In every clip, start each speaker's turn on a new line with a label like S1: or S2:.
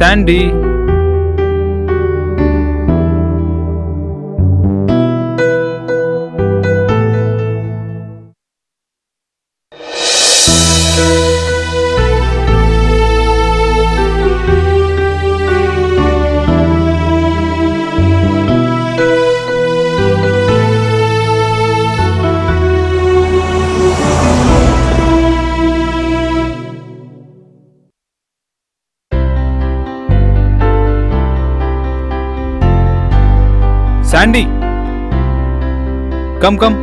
S1: Sandy. Sandy, come.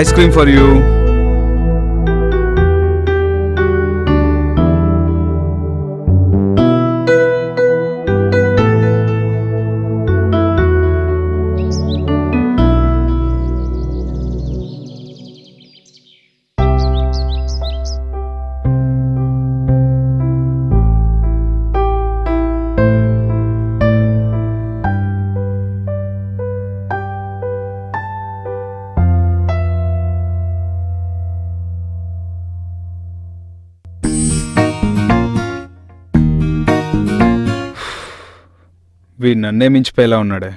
S1: Ice cream for you. వీడు నన్నే మించిపోయేలా ఉన్నాడే.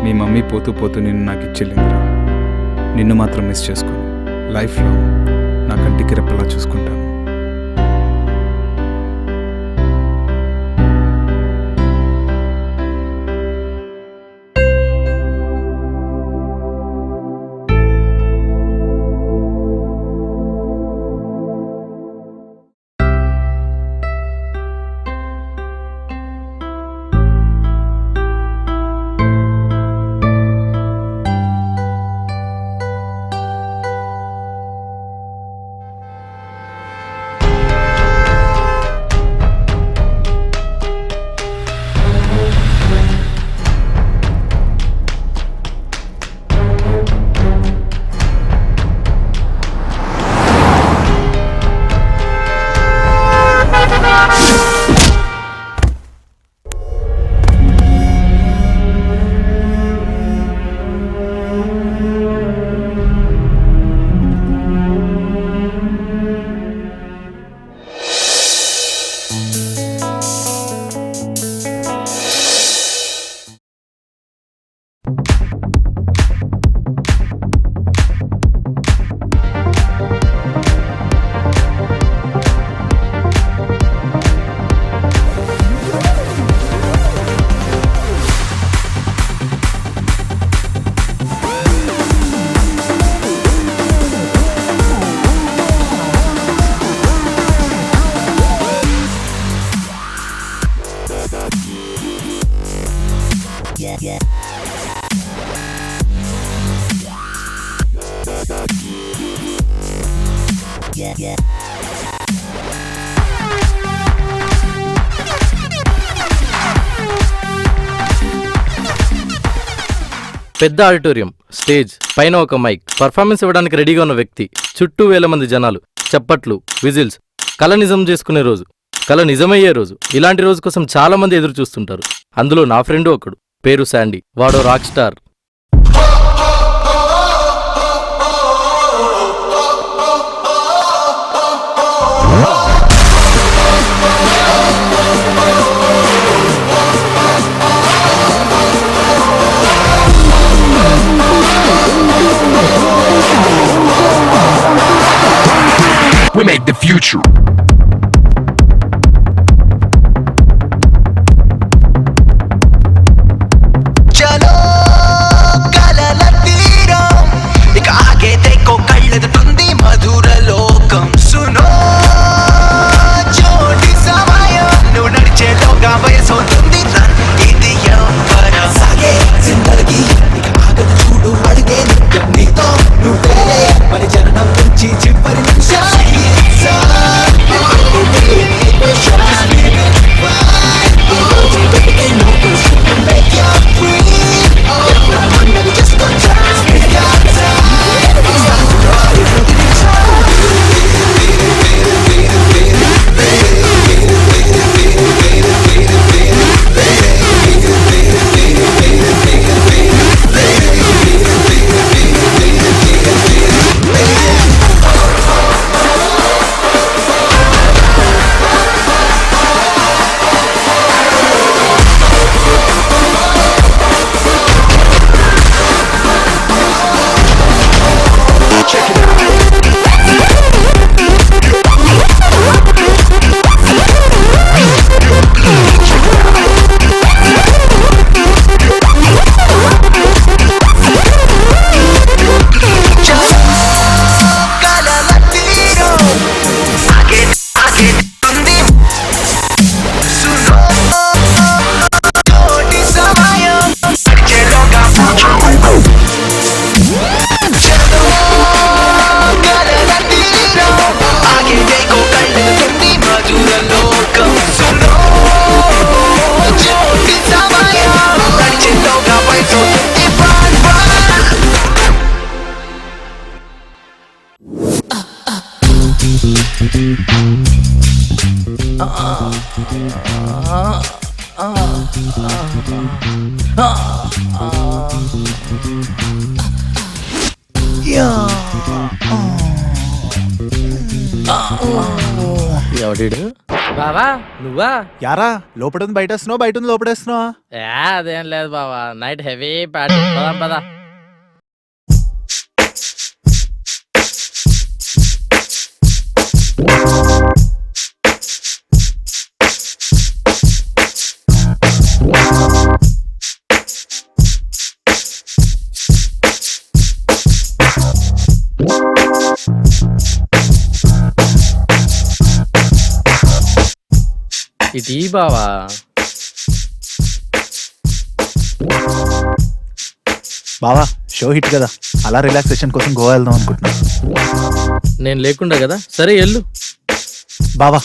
S1: మీ మమ్మీ పోతూ నిన్ను నాకు ఇచ్చేళ్ళిందిరా. నిన్ను మాత్రం మిస్ చేసుకోను. లైఫ్లో నా కంటికి రెప్పలా చూసుకుంటాను.
S2: పెద్ద ఆడిటోరియం, స్టేజ్ పైన ఒక మైక్, పర్ఫార్మెన్స్ ఇవ్వడానికి రెడీగా ఉన్న వ్యక్తి, చుట్టూ 1000 మంది జనాలు, చప్పట్లు, విజిల్స్. కళ నిజం చేసుకునే రోజు, కళ నిజమయ్యే రోజు. ఇలాంటి రోజు కోసం చాలా మంది ఎదురు చూస్తుంటారు. అందులో నా ఫ్రెండ్ ఒకడు, పేరు శాండీ. వాడో rock star.
S3: we make the future.
S4: चलो కలల తీరం ఇక ఆగే దేకో కళ్ళెదుటుంది మధుర లోకం సునో చోటి సమయం నువ్వు నడిచేలోగా వయసవుతుంది ఇది ఎవరా సాగే జిందగీ ఇక ఆగదు చూడు అడిగే నిత్యం నీతో నువ్వే మరి జననం నుంచి చివరి నిమిషం
S2: ఎవడీడు బావా నువ్వా
S5: యారా లోపడుంది బయట వేస్తున్నావు బయట ఉంది లోపడేస్తున్నావా
S2: అదేం లేదు బావా నైట్ హెవీ పార్టీ పదా పదా ఇది బావా
S5: బావా షో హిట్ కదా అలా రిలాక్సేషన్ కోసం గోవా వెళ్దాం అనుకుంటున్నా.
S2: నేను లేకుండా కదా సరే ఎల్లు
S5: బావా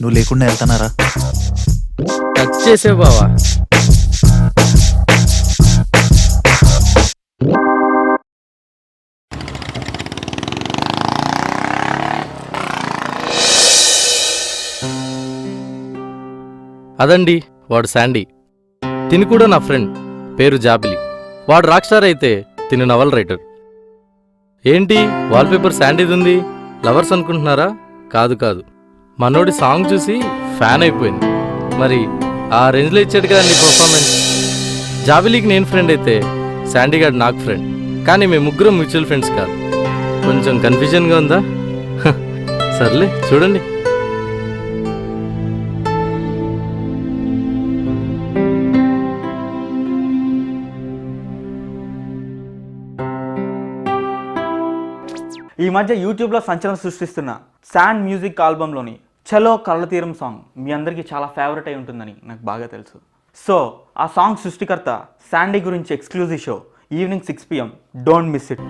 S5: నువ్వు లేకుండా వెళ్తానారా?
S2: టచ్ చేసేవు బావా. అదండి వాడు శాండీ. తిని కూడా నా ఫ్రెండ్, పేరు జాబిలి. వాడు రాక్ స్టార్ అయితే తిని నవల్ రైటర్. ఏంటి వాల్పేపర్ శాండీది ఉంది, లవర్స్ అనుకుంటున్నారా? కాదు కాదు, మనోడి సాంగ్ చూసి ఫ్యాన్ అయిపోయింది. మరి ఆ రేంజ్లో ఇచ్చాడు కదా నీ పర్ఫార్మెన్స్. జాబిలీకి నేను ఫ్రెండ్ అయితే శాండీ గారు నాకు ఫ్రెండ్, కానీ మేము ముగ్గురం మ్యూచువల్ ఫ్రెండ్స్ కాదు. కొంచెం కన్ఫ్యూజన్గా ఉందా? సర్లే చూడండి.
S6: ఈ మధ్య యూట్యూబ్లో సంచలనం సృష్టిస్తున్న శాండ్ మ్యూజిక్ ఆల్బంలోని చలో కళ్ళ తీరం సాంగ్ మీ అందరికీ చాలా ఫేవరెట్ అయి ఉంటుందని నాకు బాగా తెలుసు. సో ఆ సాంగ్ సృష్టికర్త శాండీ గురించి exclusive show evening 6 PM. Don't miss it.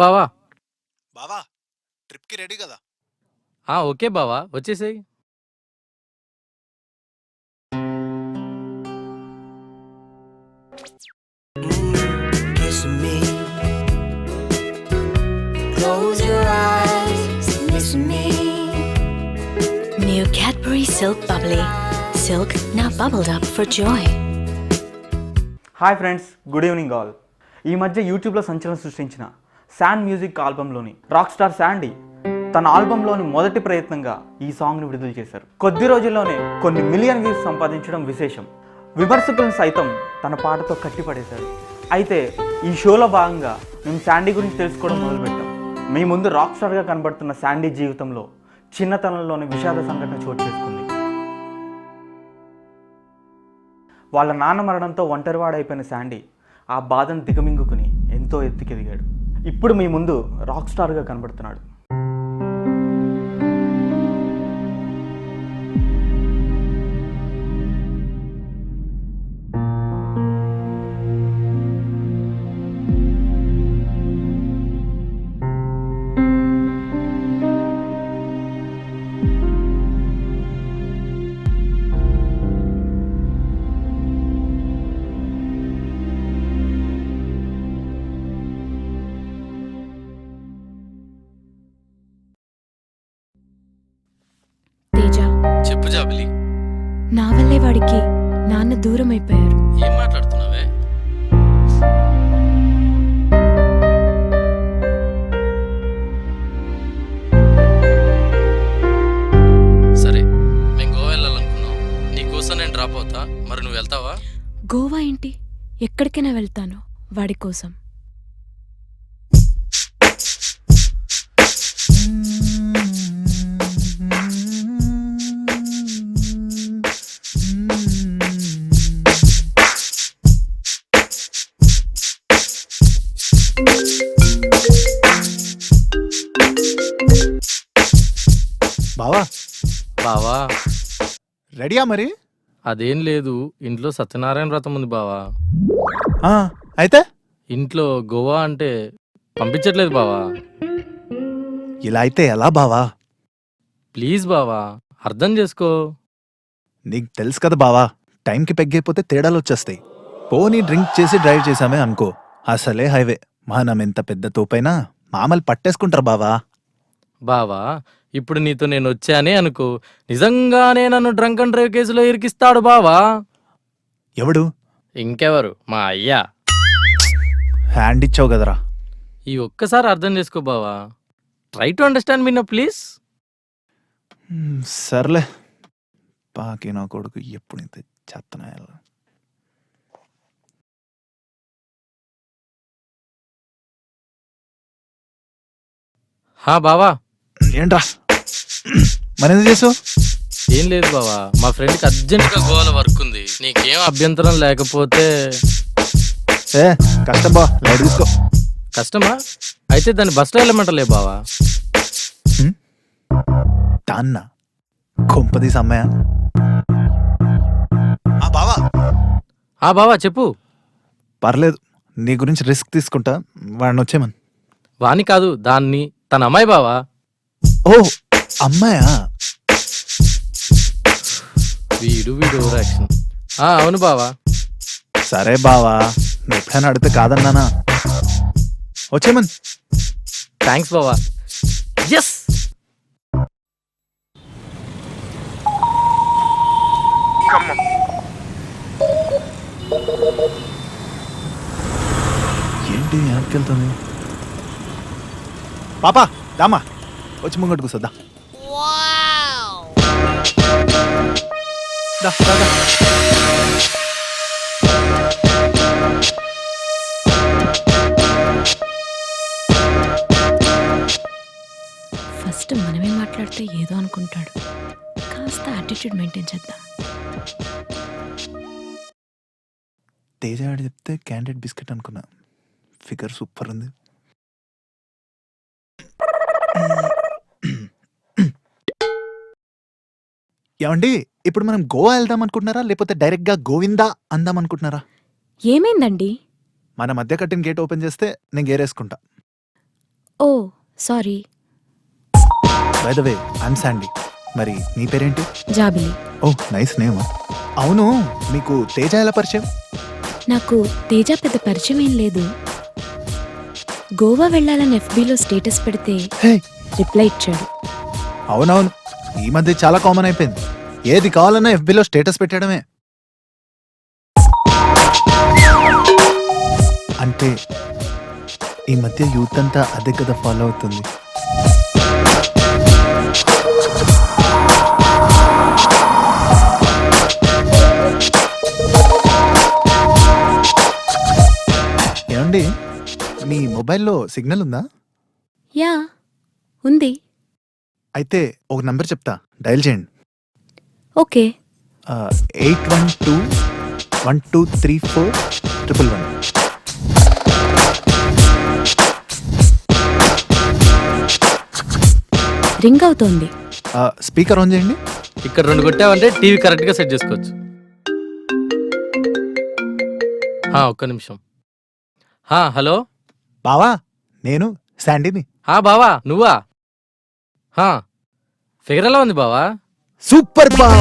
S2: బావా.
S5: బావా ట్రిప్కి రెడీ కదా?
S2: ఓకే బావా, వచ్చేసేయ్.
S7: New Cadbury Silk Bubbly. Silk now bubbled up for joy.
S6: Hi friends, good evening all. ఈ మధ్య యూట్యూబ్లో సంచలనం సృష్టించిన శాండ్ మ్యూజిక్ ఆల్బంలోని రాక్ స్టార్ శాండీ తన ఆల్బంలోని మొదటి ప్రయత్నంగా ఈ సాంగ్ని విడుదల చేశారు. కొద్ది రోజుల్లోనే కొన్ని మిలియన్ వ్యూస్ సంపాదించడం విశేషం. విమర్శకులను సైతం తన పాటతో కట్టిపడేశారు. అయితే ఈ షోలో భాగంగా మేము శాండీ గురించి తెలుసుకోవడం మొదలుపెట్టాం. మీ ముందు రాక్ స్టార్గా కనబడుతున్న శాండీ జీవితంలో చిన్నతనంలోని విషాద సంఘటన చోటు చేసుకుంది. వాళ్ళ నాన్న మరణంతో ఒంటరివాడైపోయిన శాండీ ఆ బాధను దిగమింగుకుని ఎంతో ఎత్తుకెదిగాడు. ఇప్పుడు మీ ముందు రాక్ స్టార్గా కనబడుతున్నాడు.
S7: తేజ,
S2: చెప్పు జాబిలి.
S7: నా వల్లే వాడికి నాన్న దూరం అయిపోయారు.
S2: ఏం మాట్లాడుతున్నావే? సరే, మేము గోవా వెళ్ళాలనుకున్నాం. నీకోసం నేను డ్రాప్ అవుతా, మరి నువ్వు వెళ్తావా?
S7: గోవా ఏంటి, ఎక్కడికైనా వెళ్తాను వాడి కోసం.
S5: బావా
S2: బావా,
S5: రెడీయా మరి?
S2: అదేం లేదు, ఇంట్లో సత్యనారాయణ వ్రతం ఉంది బావా.
S5: ఆ, అయితే
S2: ఇంట్లో గోవా అంటే పంపించట్లేదు బావా.
S5: ఇలా అయితే ఎలా బావా?
S2: ప్లీజ్ బావా, అర్థం చేసుకో.
S5: నీకు తెలుసు కదా బావా, టైంకి పెగ్గైపోతే తేడాలు వచ్చేస్తాయి. పోనీ డ్రింక్ చేసి డ్రైవ్ చేసామే అనుకో, అసలే హైవే. మనం ఎంత పెద్ద తోపైనా మామలు పట్టేసుకుంటారు బావా.
S2: బావా, ఇప్పుడు నీతో నేను వచ్చానే అనుకో, నిజంగానే నన్ను డ్రంక్ అండ్ డ్రైవ్ కేసులో ఇరికిస్తాడు బావా.
S5: ఎవడు?
S2: ఇంకెవరు, మా అయ్యా.
S5: హ్యాండ్ ఇచ్చావు కదరా.
S2: ఈ ఒక్కసారి అర్థం చేసుకో బావా. ట్రై టు అండర్స్టాండ్ మీ నా ప్లీజ్.
S5: సర్లే, పాకి నా కొడుకు ఎప్పుడు ఇంత చెత్తనాయాల.
S2: హా బావా.
S5: ఏంట్రా మరెందుకు చేసావు?
S2: ఏం లేదు బావా, మా ఫ్రెండ్కి అర్జెంట్గా గోవాలో వర్క్ ఉంది. నీకేం అభ్యంతరం లేకపోతే.
S5: ఏ కష్టం బా, లైట్ తీసుకో.
S2: కష్టమా? అయితే దాన్ని బస్సులో వెళ్ళమంటలే బావా.
S5: తాన్న కొంపదీసి అమ్మాయా? బావా.
S2: బావా చెప్పు.
S5: పర్లేదు, నీ గురించి రిస్క్ తీసుకుంటా, వాడిని వచ్చేమని.
S2: వాణ్ణి కాదు, దాన్ని. తన అమ్మాయి బావా.
S5: ఓ అమ్మాయా?
S2: వీడు ఓవర్ యాక్షన్. అవును బావా.
S5: సరే బావా, నువ్వు ఎప్పుడైనా అడిగితే కాదన్నానా? వచ్చేమని.
S2: థ్యాంక్స్ బావా. ఎస్.
S5: ఏంటి వెనక్కెళ్తుంది? పాపా దామా, వచ్చి ముంగట్టు కూర్చోద్దా. దా, దా, దా.
S7: ఫస్ట్ మనమే మాట్లాడితే ఏదో అనుకుంటాడు, కాస్త యాటిట్యూడ్ మెయింటైన్ చేద్దాం.
S5: తేజ ఆడి చెప్తే క్యాండిడేట్ బిస్కెట్ అనుకున్నా. ఫిగర్ సూపర్ ఉంది. ఏమండి, ఇప్పుడు మనం గోవా వెళ్దాం అనుకుంటున్నారా, లేకపోతే డైరెక్ట్ గా గోవిందా అందాం అనుకుంటున్నారా?
S7: ఏమైందండి?
S5: మన మధ్య కట్టిన గేట్ ఓపెన్ చేస్తే నేను గేరేసుకుంటా.
S7: Oh sorry.
S5: By the way, I'm Sandy. మరి నీ పేరేంటి?
S7: జాబిలి.
S5: Oh nice name. అవును, మీకు తేజ ఎలా పరిచయం?
S7: నాకు తేజ పెద్ద పరిచయం ఏం లేదు. గోవా వెళ్ళాలని FBలో స్టేటస్ పెడితే
S5: హే,
S7: రిప్లై ఇచ్చాడు.
S5: అవునవును, ఈ మధ్య చాలా కామన్ అయిపోయింది. ఏది కావాలన్నా FBలో స్టేటస్ పెట్టడమే. అంటే ఈ మధ్య యూత్ అంతా అదే కదా ఫాలో అవుతుంది. ఏమండి, మీ మొబైల్లో సిగ్నల్ ఉందా?
S7: యా ఉంది.
S5: అయితే ఒక నంబర్ చెప్తా, డయల్ చేయండి.
S7: ఓకే.
S5: 8121234111.
S7: రింగ్ అవుతోంది.
S5: స్పీకర్ ఆన్ చేయండి.
S2: ఇక్కడ 2 కొట్టావంటే టీవీ కరెక్ట్గా సెట్ చేసుకోవచ్చు. ఒక్క నిమిషం. హలో
S5: బావా, నేను శాండీని.
S2: బావా నువ్వా? ఫిగర్ ఎలా ఉంది బావా?
S5: సూపర్ బావా,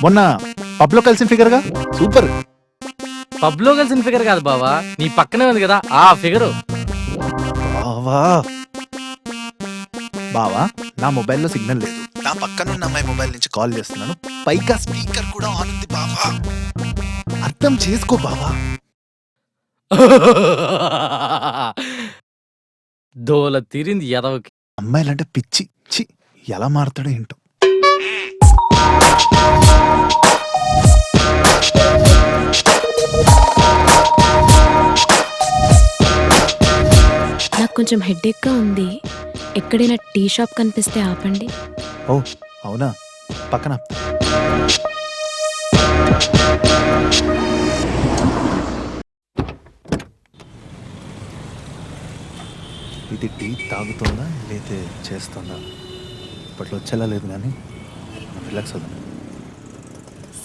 S5: మొన్న పబ్లో కలిసిన ఫిగర్ గా సూపర్.
S2: పబ్లో కలిసిన ఫిగర్ కాదు బావా, నీ పక్కనే ఉంది కదా ఆ ఫిగరు.
S5: బావా బావా, నా మొబైల్లో సిగ్నల్ లేదు. నా పక్కన ఉన్న అమ్మాయి మొబైల్ నుంచి కాల్ చేస్తున్నాను, పైగా స్పీకర్ కూడా ఆన్ ఉంది బావా. అర్థం చేసుకో బావా.
S2: దోల తీరింది ఎదవకి.
S5: అమ్మాయిలంటే పిచ్చి చి, ఎలా మారుతాడో ఏంటో.
S7: నాకు కొంచెం హెడేక్గా ఉంది. ఎక్కడైనా టీ షాప్ కనిపిస్తే ఆపండి.
S5: ఓ అవునా, పక్కన. ఇది టీ తాగుతుందా లేతే చేస్తుందా? ఇప్పట్లో వచ్చేలా లేదు కానీ రిలాక్స్ అవుదాం.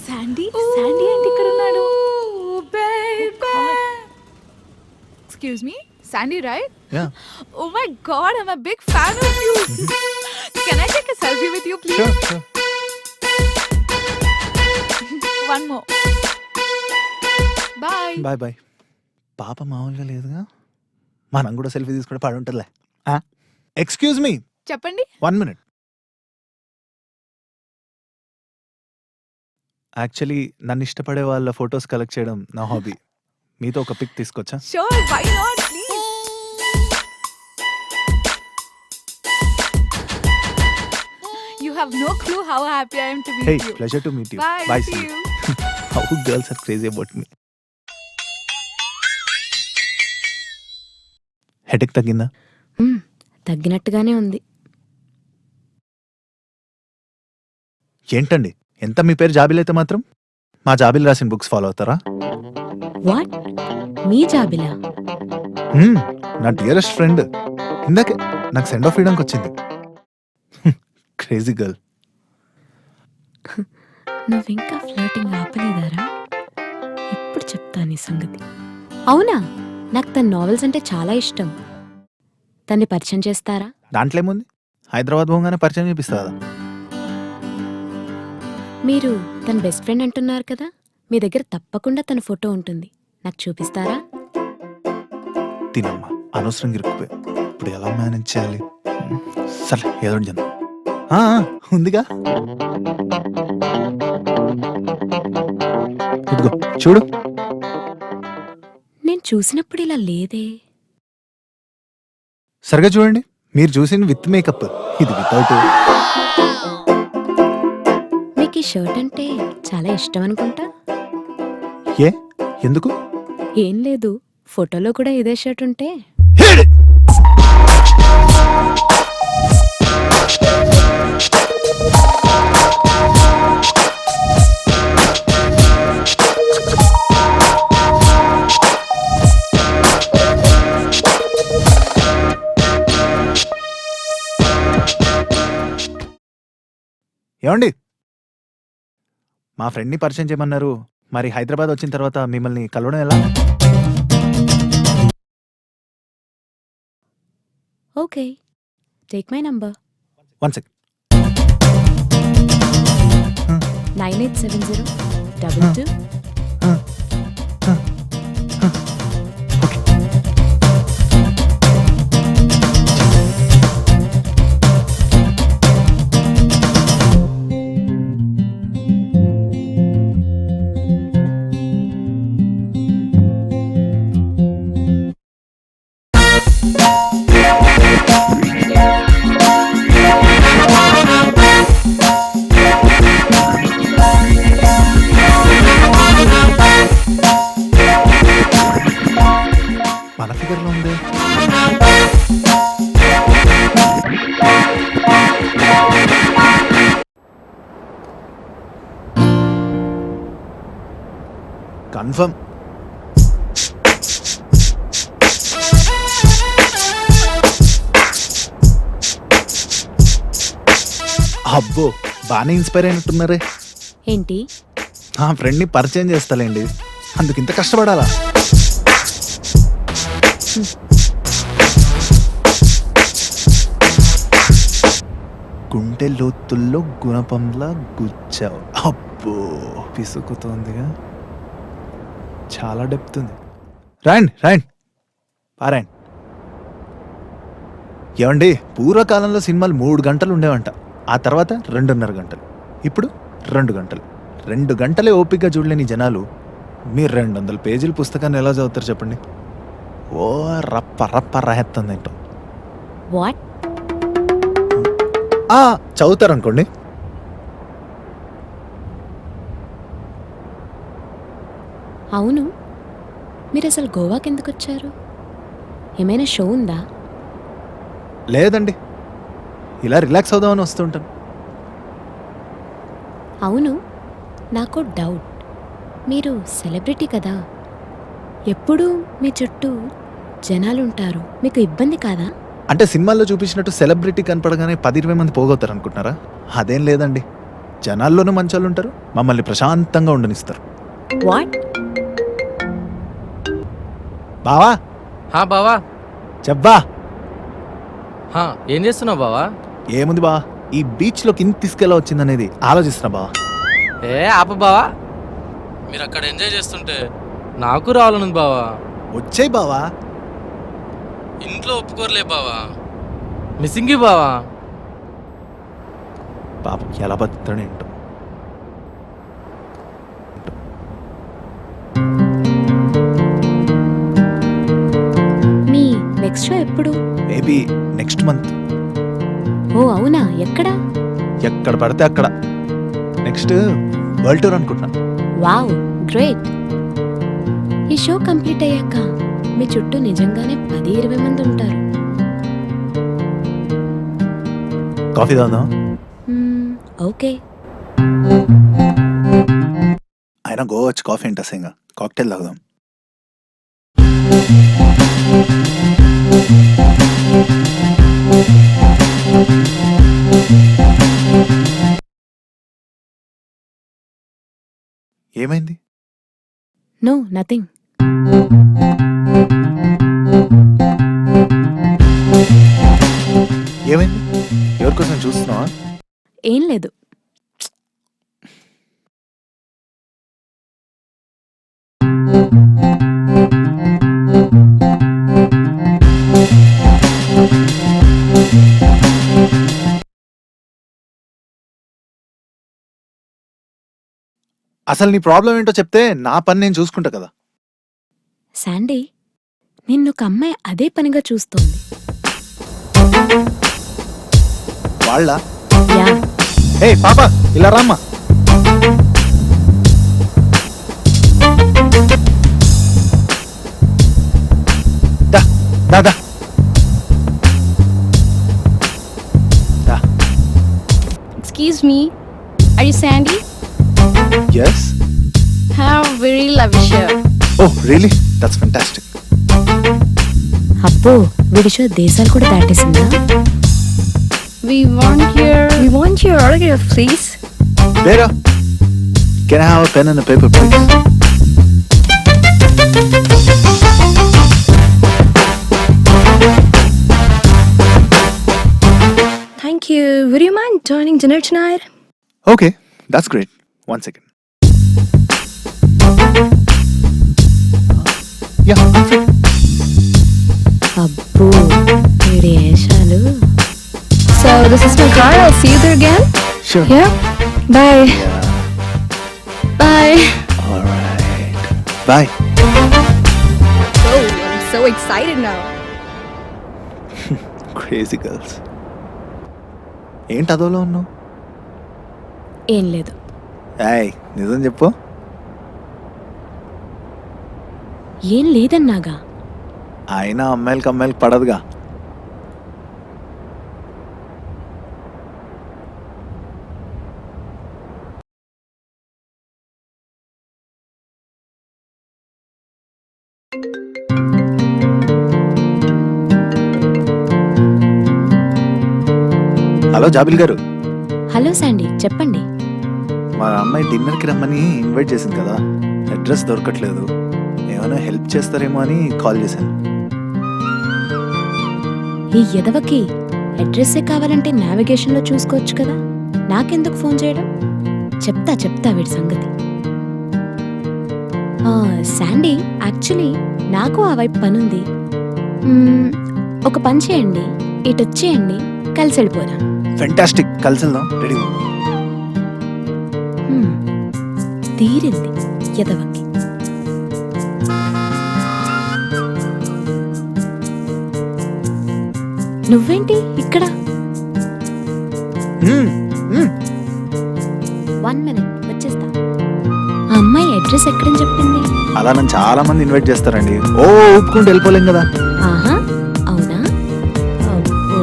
S3: శాండీ శాండీ అంటే ఇక్కడ ఉన్నాడు. Excuse me, Sandy, right?
S5: Yeah.
S3: Oh my God, I'm a big fan of you. Can I take a selfie with you, please?
S5: Sure, sure.
S3: One more. Bye.
S5: Bye bye. పాప మామూలుగా లేదుగా, మనం కూడా selfie తీసుకుంటే పడి ఉంటుందిలే. ఎక్స్క్యూజ్ మీ,
S3: చెప్పండి.
S5: 1 minute. Actually నన్ను ఇష్టపడే వాళ్ళ ఫొటోస్ కలెక్ట్ చేయడం నా హాబీ. మీతో ఒక పిక్ తీసుకొచ్చా?
S3: Sure, why not, please? You have no clue how happy I am to meet
S5: Hey,
S3: you.
S5: pleasure to meet you.
S3: Bye.
S5: Bye,
S3: See
S5: see
S3: you.
S5: you. How girls are crazy about me. Headache తగ్గిందా?
S7: తగ్గినట్టుగానే ఉంది.
S5: ఏంటండి, ఎంత మీ పేరు Jabil అయితే మాత్రం మా జాబిల్ రాసిన books follow అవుతారా?
S7: వాట్? మీ జాబిలా?
S5: నా డియరెస్ట్ ఫ్రెండ్ ఇందాకే నాకు సెండ్ ఆఫ్ ఇవ్వడానికి వచ్చింది. Crazy girl.
S7: నువ్వింకా ఫ్లర్టింగ్ ఆపలేదారా? ఎప్పుడు చెప్తా నీ సంగతి. అవునా, నాకు తన నావెల్స్ అంటే చాలా ఇష్టం. తన్ని పరిచయం చేస్తారా?
S5: దాంట్లో ఏముంది, హైదరాబాద్ పోగానే పరిచయం చేపిస్తా కదా.
S7: మీరు తన బెస్ట్ ఫ్రెండ్ అంటున్నారు కదా, మీ దగ్గర తప్పకుండా తన ఫోటో ఉంటుంది. నాకు చూపిస్తారా?
S5: తినమ్మా, అనవసరంగా ఇరుక్కుపోయా. ఇప్పుడు ఎలా మేనేజ్ చేయాలి? సరే ఏదో ఒకటి చేద్దాం. ఉందిగా, ఇదిగో చూడు.
S7: నేను చూసినప్పుడు ఇలా లేదే.
S5: సరిగా చూడండి, మీరు చూసిన విత్ మేకప్, ఇది వితౌట్.
S7: మీకు ఈ షర్ట్ అంటే చాలా ఇష్టం అనుకుంటా.
S5: ఏ ఎందుకు?
S7: ఏం లేదు, ఫోటోలో కూడా ఇదే షర్ట్ ఉంటే.
S5: ఏమండి, మా ఫ్రెండ్ని పరిచయం చేయమన్నారు, మరి హైదరాబాద్ వచ్చిన తర్వాత మిమ్మల్ని కలవడం ఎలా?
S7: Okay, take my number.
S5: 1 second.
S7: 987022.
S5: Confirm. అబ్బో బాగానే ఇన్స్పైర్ అయినట్టున్నారే.
S7: ఏంటి?
S5: ఆ ఫ్రెండ్ని పరిచయం చేస్తాలేండి, అందుకు ఇంత కష్టపడాలా? గుండె లోతుల్లో గుణపంలా గుచ్చావు. అబ్బో పిసుకుతోందిగా, చాలా డెప్త్ ఉంది. రాయండి రాయండి పారాయండి. ఏమండి, పూర్వకాలంలో సినిమాలు 3 గంటలు ఉండేవంట, ఆ తర్వాత 2.5 గంటలు, ఇప్పుడు 2 గంటలు. 2 గంటలే ఓపిక చూడలేని జనాలు మీరు 200 పేజీల పుస్తకాన్ని ఎలా చదువుతారు చెప్పండి? ఓ రప్ప రప్ప రాహెత్తుంది ఏంటో.
S7: వాట్?
S5: చదువుతారు అనుకోండి.
S7: అవును, మీరు అసలు గోవాకి ఎందుకు వచ్చారు? ఏమైనా షో ఉందా?
S5: లేదండి, ఇలా రిలాక్స్ అవుదామని వస్తుంటాను.
S7: అవును, నాకు డౌట్. మీరు సెలబ్రిటీ కదా, ఎప్పుడూ మీ చుట్టూ జనాలుంటారు, మీకు ఇబ్బంది కాదా?
S5: అంటే సినిమాల్లో చూపించినట్టు సెలబ్రిటీ కనపడగానే 10-20 మంది పోగొత్తారు అనుకుంటున్నారా? అదేం లేదండి, జనాల్లోనూ మంచోళ్ళు ఉంటారు, మమ్మల్ని ప్రశాంతంగా ఉండనిస్తారు.
S7: వాట్?
S5: బావా
S2: హా బావా.
S5: చెప్పా.
S2: హా, ఏం చేస్తున్నావు బావా?
S5: ఏముంది బా, ఈ బీచ్లో కింద తీసుకెళ్ళా వచ్చిందనేది ఆలోచిస్తున్నా బావా.
S2: ఏ ఆప బావా, మీరు అక్కడ ఎంజాయ్ చేస్తుంటే నాకు రావాలనుంది బావా.
S5: వచ్చేయ్ బావా.
S2: ఇంట్లో ఒప్పుకోరలే బావా, మిస్సింగ్ బావా.
S5: పాపం ఎలా బతుకుతాడు ఏంటో.
S7: మీ నెక్స్ట్ షో ఎప్పుడు?
S5: Maybe next month.
S7: ఓ అవునా, ఎక్కడా?
S5: ఎక్కడ పడితే అక్కడ. నెక్స్ట్ వరల్డ్ టూర్ అనుకుంటున్నా.
S7: Wow, great. ఈ షో కంప్లీట్ అయ్యాక మీ చుట్టూ నిజంగానే 10-20 మంది ఉంటారు.
S5: కాఫీ తాగుదాం.
S7: ఓకే.
S5: అయినా గోవా వచ్చి కాఫీ ఏంటి అసహ్యంగా, కాక్టైల్ తాగుదాం. ఏమైంది?
S7: No nothing.
S5: ఏమైంది? ఎవరికోసం చూస్తున్నావా?
S7: ఏం లేదు.
S5: అసలు నీ ప్రాబ్లం ఏంటో చెప్తే నా పని నేను చూసుకుంటా కదా.
S7: శాండీ, నిన్నొక అమ్మాయి అదే పనిగా చూస్తోంది.
S5: వాళ్ళ
S7: యా.
S5: ఏ పాప ఇలా రామ్మా. దా దా దా దా.
S8: Excuse me, are you Sandy?
S5: Yes.
S8: How very lovely show.
S5: Oh, really? That's fantastic.
S7: అబ్బో, వీడి షో దేశాలు కూడా దాటేసిందా?
S8: We want your autograph, please.
S5: Vera, can I have a pen and a paper, please?
S8: Thank you. Would you mind joining dinner tonight?
S5: Okay, that's great. One second. Yeah, I'm free.
S7: అబ్బో, వీడి ఏషాలు.
S8: So this is my car. I'll see you there again.
S5: Sure.
S8: Yeah. Bye.
S5: Yeah.
S8: Bye.
S5: All right. Bye.
S8: Oh, I'm so excited now.
S5: Crazy girls. ఏంటి అదోలో ఉన్నావు?
S7: ఏం లేదు.
S5: ఏయ్, నిజం చెప్పు.
S7: ఏం లేదన్నాగా.
S5: అయినా అమ్మాయిలకి పడదుగా. హలో జాబిల్ గారు,
S7: హలో శాండీ, చెప్పండి.
S5: మా అమ్మాయి డిన్నర్కి రమ్మని ఇన్వైట్ చేసింది కదా, అడ్రస్ దొరకట్లేదు. ఏమైనా హెల్ప్ చేస్తారేమో అని కాల్ చేశాను.
S7: ఈ ఎదవకి అడ్రస్సే కావాలంటే నావిగేషన్లో చూసుకోవచ్చు కదా, నాకెందుకు ఫోన్ చేయడం? చెప్తా వీడి సంగతి. శాండీ, యాక్చువల్లీ నాకు ఆ వైపు పనుంది. ఒక పని చేయండి, ఇటు వచ్చేయండి, కలిసి వెళ్ళిపోదాం.
S5: ఫెంటాస్టిక్, కలిసి వెళ్దాం. రెడీ?
S7: తీరింది ఎదవకి. నువ్వేంటి ఇక్కడ? 1 minute, వచ్చేస్తా. ఆ అమ్మాయి అడ్రస్ ఎక్కడని చెప్పింది?
S5: అలా నన్ను చాలా మంది ఇన్వైట్ చేస్తారండి. ఒప్పుకుంటూ వెళ్ళిపోలేం కదా.
S7: ఆహా, అవునా? అబ్బో.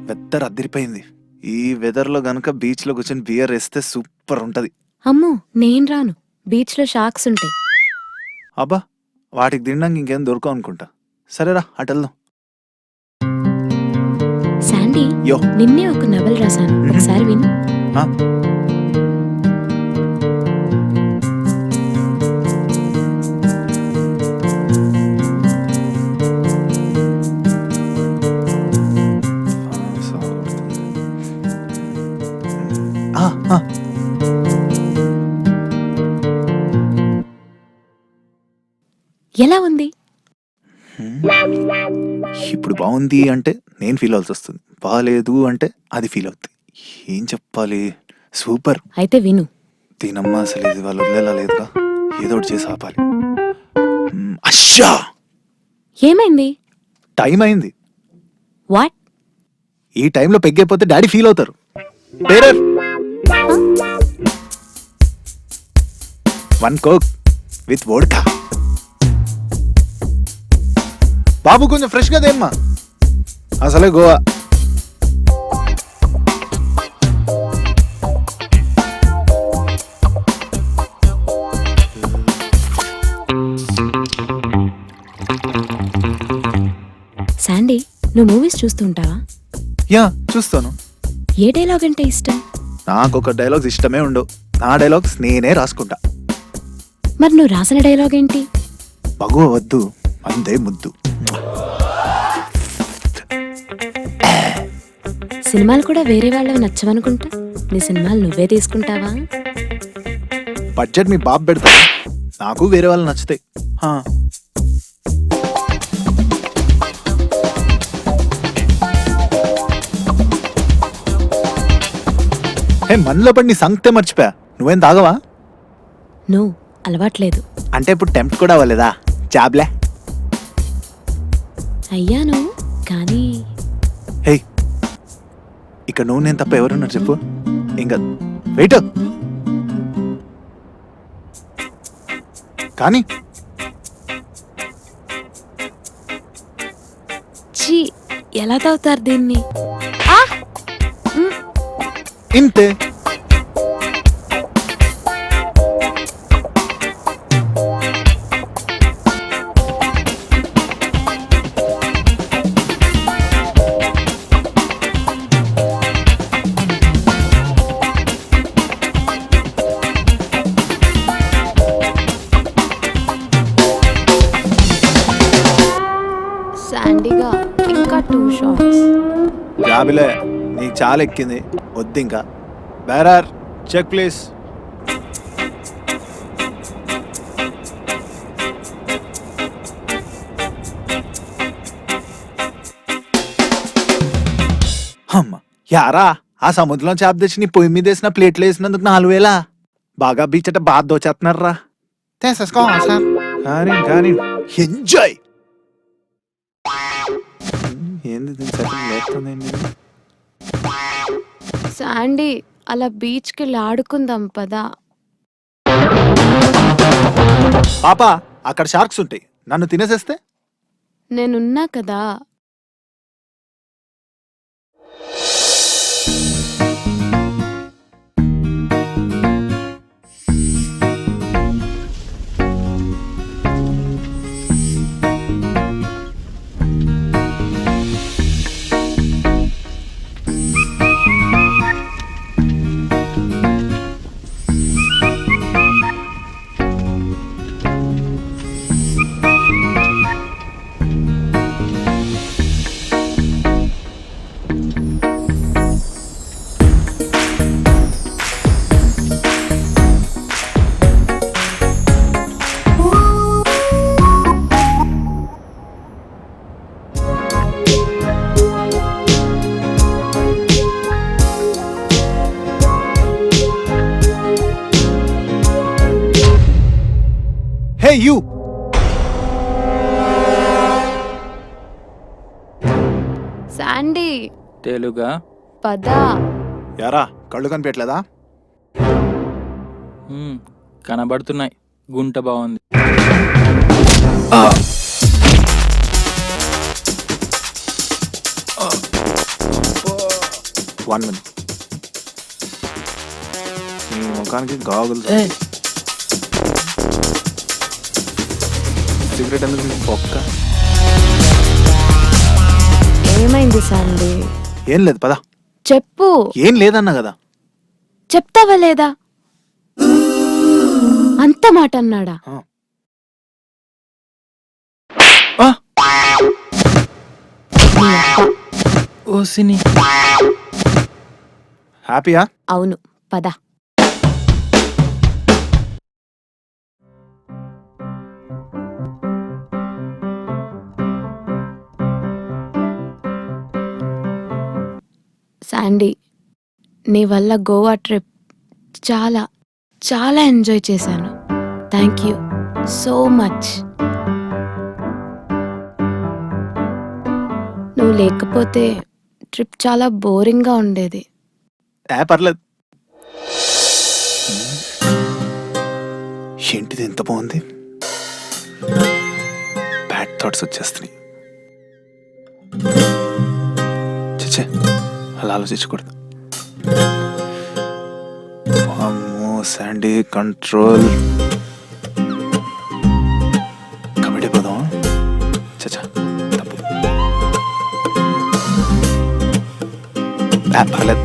S5: వెదర్ అదిరిపోయింది. ఈ వెదర్ లో గనుక బీచ్ లో కూర్చొని బియర్ వేస్తే సూపర్ ఉంటది.
S7: అమ్మో, నేను రాను. బీచ్ లో షార్క్స్ ఉంటాయి.
S5: అబ్బా, వాటికి తినడానికి ఇంకేం దొరకవు అనుకుంటా. సరేరా, అటు వెళ్దాం.
S7: శాండీ,
S5: యో.
S7: నిన్నే ఒక నవల్ రాశాను, ఒకసారి విను.
S5: ఆ?
S7: ఎలా ఉంది?
S5: ఇప్పుడు బాగుంది అంటే నేను ఫీల్ అవ్వాల్సి వస్తుంది, బాగాలేదు అంటే అది ఫీల్ అవుతుంది. ఏం చెప్పాలి? సూపర్.
S7: అయితే విను.
S5: దీనమ్మా, అసలు ఇది వాళ్ళు వదిలేలా లేదుగా, ఏదో ఒకటి చేసి ఆపాలి. అష్షా,
S7: ఏమైంది?
S5: టైం అయింది.
S7: వాట్?
S5: ఈ టైంలో పెగ్గైపోతే డాడీ ఫీల్ అవుతారు. Bearer, 1 coke with vodka. బాబు కొంచెం ఫ్రెష్ గా దేమ్మా, అసలే గోవా.
S7: శాండీ, నువ్వు మూవీస్ చూస్తుంటావా?
S5: యా, చూస్తాను.
S7: ఏ డైలాగ్ అంటే ఇష్టం?
S5: నాకొక డైలాగ్స్ ఇష్టమే ఉండవు. నా డైలాగ్స్ నేనే రాసుకుంటా.
S7: మరి నువ్వు రాసిన డైలాగ్ ఏంటి?
S5: మగువ వద్దు, అందే ముద్దు.
S7: సినిమాలు కూడా వేరే వాళ్ళవి నచ్చవనుకుంటా. నీ సినిమాలు నువ్వే తీసుకుంటావా?
S5: బడ్జెట్ మీ బాబు పెడతాడు, నాకు వేరే వాళ్ళు నచ్చుతాయి. హే, మనలో పడి నీ సంగతే మర్చిపోయా. నువ్వేం తాగవా?
S7: నువ్వు అలవాట్లేదు.
S5: అంటే ఇప్పుడు టెంప్ట్ కూడా అవ్వలేదా? జాబ్లే.
S7: అయ్యాను, కానీ
S5: హే, ఇక్కడ నువ్వు నేను తప్ప ఎవరున్నారు చెప్పు? ఇంకా వెయిట్ కానీ
S7: ఛీ, ఎలా తాగుతారు దీన్ని?
S5: ఇంతే.
S7: శాండీగా ఇంకా 2 షాట్స్.
S5: జాబిలే, నీకు చాలా ఎక్కింది, వద్దు ఇంకా. Bearer, check please. అమ్మ యారా, ఆ సముద్రంలో చేప తెచ్చి నీ పొయ్యి మీద వేసిన ప్లేట్లు వేసినందుకు 4000. బాగా బీచట బాగా దోచేస్తున్నారా? తీసేసుకో సార్. కానీ ఎంజాయ్. ఏంది లేస్తుందండి?
S7: శాండీ, అలా బీచ్కి వెళ్ళి ఆడుకుందాం పదా.
S5: పాపా, అక్కడ షార్క్స్ ఉంటాయి, నన్ను తినేసేస్తే?
S7: నేనున్నా కదా.
S5: హే యూ,
S7: శాండీ
S9: తెలుగా
S7: పద.
S5: యారా కళ్ళు కనిపించట్లేదా?
S9: కనబడుతున్నాయి. గుంట బాగుంది.
S5: One minute. నీ ముఖానికి గాగులు. సిగరెట్ ఎందుకు నీకు పొక్క?
S7: ఏమైంది శాండీ?
S5: ఏం లేదు పదా.
S7: చెప్పు.
S5: ఏం లేదన్నా కదా.
S7: చెప్తావా లేదా? అంత మాట అన్నాడా? నీ అప్ప.
S9: ఓసిని
S5: హ్యాపీయా?
S7: అవును, పద. శాండీ, నీ వల్ల గోవా ట్రిప్ చాలా చాలా ఎంజాయ్ చేశాను. Thank you so much. నువ్వు లేకపోతే ట్రిప్ చాలా బోరింగ్గా ఉండేది.
S5: పర్లేదు. ఏంటిది ఎంత బాగుంది? బ్యాడ్ థాట్స్ వచ్చేస్తున్నాయి. చచ్చే, అలా ఆలోచించకూడదు. అమ్మో శాండీ, కంట్రోల్. కమిటీ పోదాం. చచ్చా తప్పు. పర్లేదు.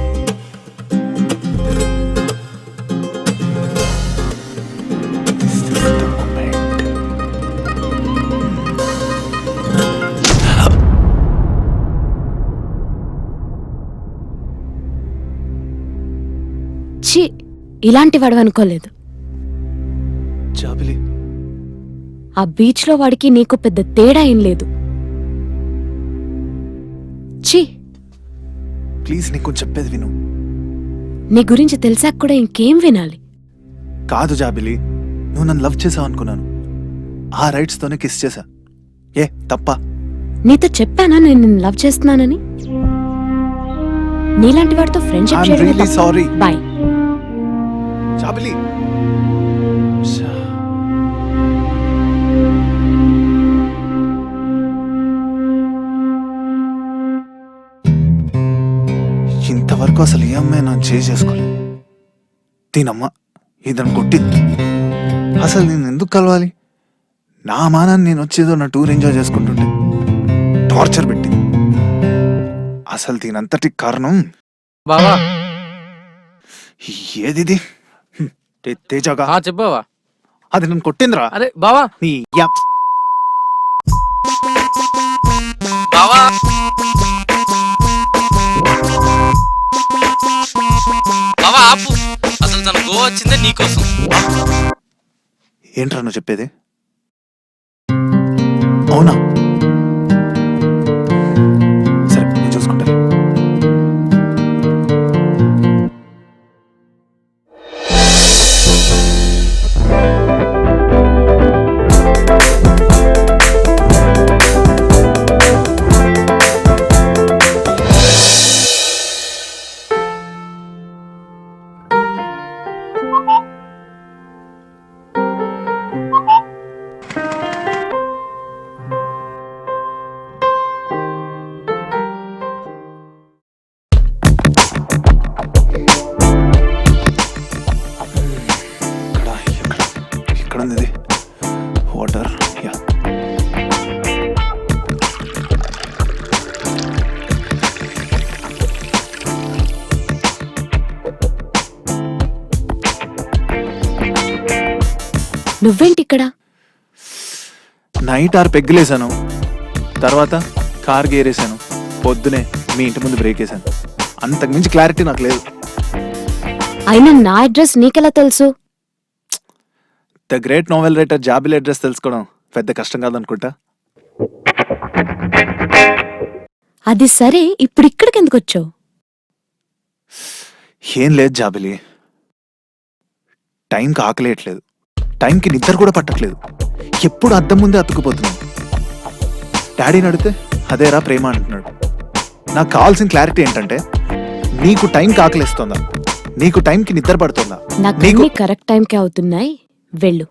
S7: ఛీ, ఇలాంటి వాడు అనుకోలేదు.
S5: జాబిలి,
S7: ఆ బీచ్లో వాడికి నీకు పెద్ద తేడా ఏం లేదు. ఛీ,
S5: ప్లీజ్ నీకు చెప్పేది విను.
S7: నీ గురించి తెలిసాక కూడా ఇంకేం వినాలి?
S5: కాదు జాబిలి, నువ్వు నన్ను లవ్ చేసావు అనుకున్నాను. ఆ రైట్స్ తోనే కిస్ చేశా. ఏ తప్ప?
S7: నీతో చెప్పానా నేను నిన్ను లవ్ చేస్తున్నానని? నీలాంటి వాడితో friendship
S5: I'm really sorry.
S7: Bye.
S5: జాబిలి, ఇంతవరకు అసలు ఏ అమ్మాయి నన్ను చేసుకోలేదు. దీనమ్మ ఇదని కొట్టింది. అసలు నేను ఎందుకు కలవాలి? నా మానాన్ని నేను వచ్చేదో నా టూర్ ఎంజాయ్ చేసుకుంటుంటే టార్చర్ పెట్టింది. అసలు దీనంతటి కారణం
S9: బావా.
S5: ఏది? తేజగా
S9: చెప్పావా?
S5: అది నన్ను కొట్టిందిరా.
S9: అరే బావా.
S5: నీ
S9: బావా బావా ఆపు. అసలు తను గోవా వచ్చిందే నీకోసం.
S5: ఏంట్రా నువ్వు చెప్పేది? అవునా? సరే నేను చూసుకుంటాను. ఎక్కడుంది ఇది? Water, yeah.
S7: నువ్వేంటి ఇక్కడ?
S5: నైట్ 6 పెగ్గులేసాను, తర్వాత కార్ గేరేసాను, పొద్దునే మీ ఇంటి ముందు బ్రేక్ వేసాను. అంతకుమించి క్లారిటీ నాకు లేదు.
S7: అయినా నా అడ్రస్ నీకెలా తెలుసు?
S5: The great novel writer Jabili address తెలుసుకోవడం పెద్ద కష్టం కాదనుకుంటా.
S7: అది సరే, ఇప్పుడు ఇక్కడికి ఎందుకు వచ్చావు?
S5: ఏం లేదు జాబిలి, టైంకి ఆకలేయట్లేదు, టైంకి నిద్ర కూడా పట్టట్లేదు, ఎప్పుడు అద్దం ముందే అతుక్కుపోతున్నాను. డాడీని అడిగితే అదేరా ప్రేమ అంటున్నాడు. నాకు కావాల్సిన క్లారిటీ ఏంటంటే, నీకు టైంకి ఆకలిస్తుందా, నీకు టైంకి నిద్ర పడుతుందా?
S7: నాకు
S5: నీకు
S7: అన్నీ కరెక్ట్ టైంకే అవుతున్నాయి, వెళ్ళు.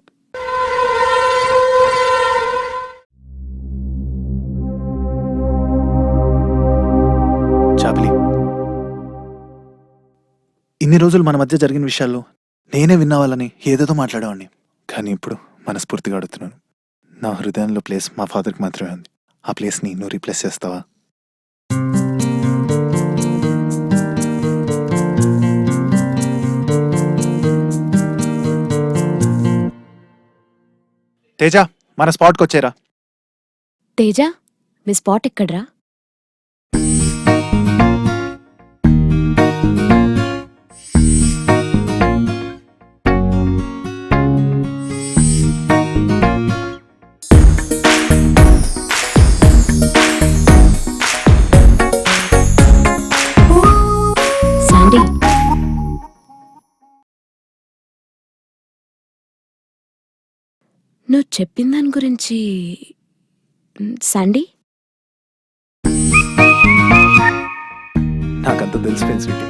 S5: జాబిలి, ఇన్ని రోజులు మన మధ్య జరిగిన విషయాల్లో నేనే విన్నావాలని ఏదేదో మాట్లాడేవాడిని. కానీ ఇప్పుడు మనస్ఫూర్తిగా అడుగుతున్నాను. నా హృదయంలో ప్లేస్ మా ఫాదర్కి మాత్రమే ఉంది. ఆ ప్లేస్ని నువ్వు రీప్లేస్ చేస్తావా? తేజ, మన స్పాట్కి వచ్చేరా.
S7: తేజ, మీ స్పాట్ ఎక్కడ్రా? శాండీ, నువ్వు చెప్పిన దాని గురించి శాండీ,
S5: నాకంత తెలిసిపోయింది స్వీటీ.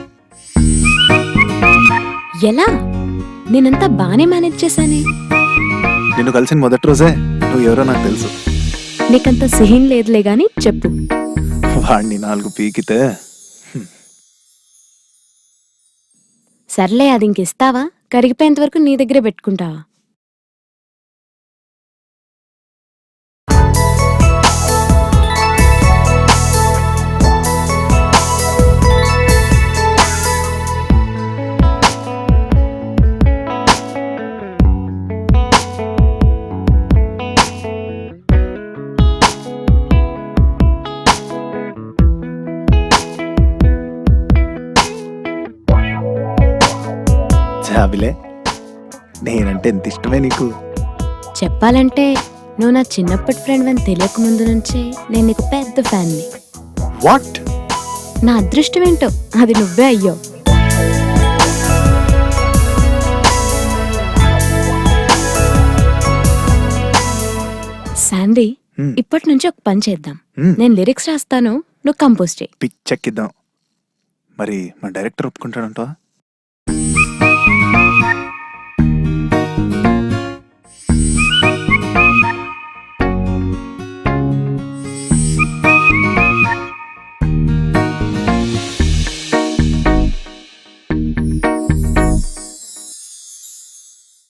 S7: ఎలా? నేనంతా బానే మేనేజ్ చేశానే.
S5: నిన్ను కలిసిన మొదటి రోజే నువ్వు ఎవరో నాకు తెలుసు.
S7: నీకంత సీన్ లేదులే గాని చెప్పు.
S5: వాడిని 4 పీకితే
S7: సర్లే, అది ఇంకిస్తావా? కరిగిపోయేంత వరకు నీ దగ్గరే పెట్టుకుంటావా?
S5: జాబిలే, నేనంటే ఎంత ఇష్టమే నీకు.
S7: చెప్పాలంటే నువ్వు నా చిన్నప్పటి ఫ్రెండ్ అని తెలియక ముందు నుంచే నేను నీకు పెద్ద ఫ్యాన్ని.
S5: వాట్?
S7: నా అదృష్టం ఏంటో అది నువ్వే అయ్యో. శాండీ, ఇప్పటి నుంచి ఒక పని చేద్దాం. నేను లిరిక్స్ రాస్తాను, నువ్వు కంపోజ్ చేయి.
S5: పిచ్చెక్కిద్దాం. మరి మా డైరెక్టర్ ఒప్పుకుంటాడంటావా?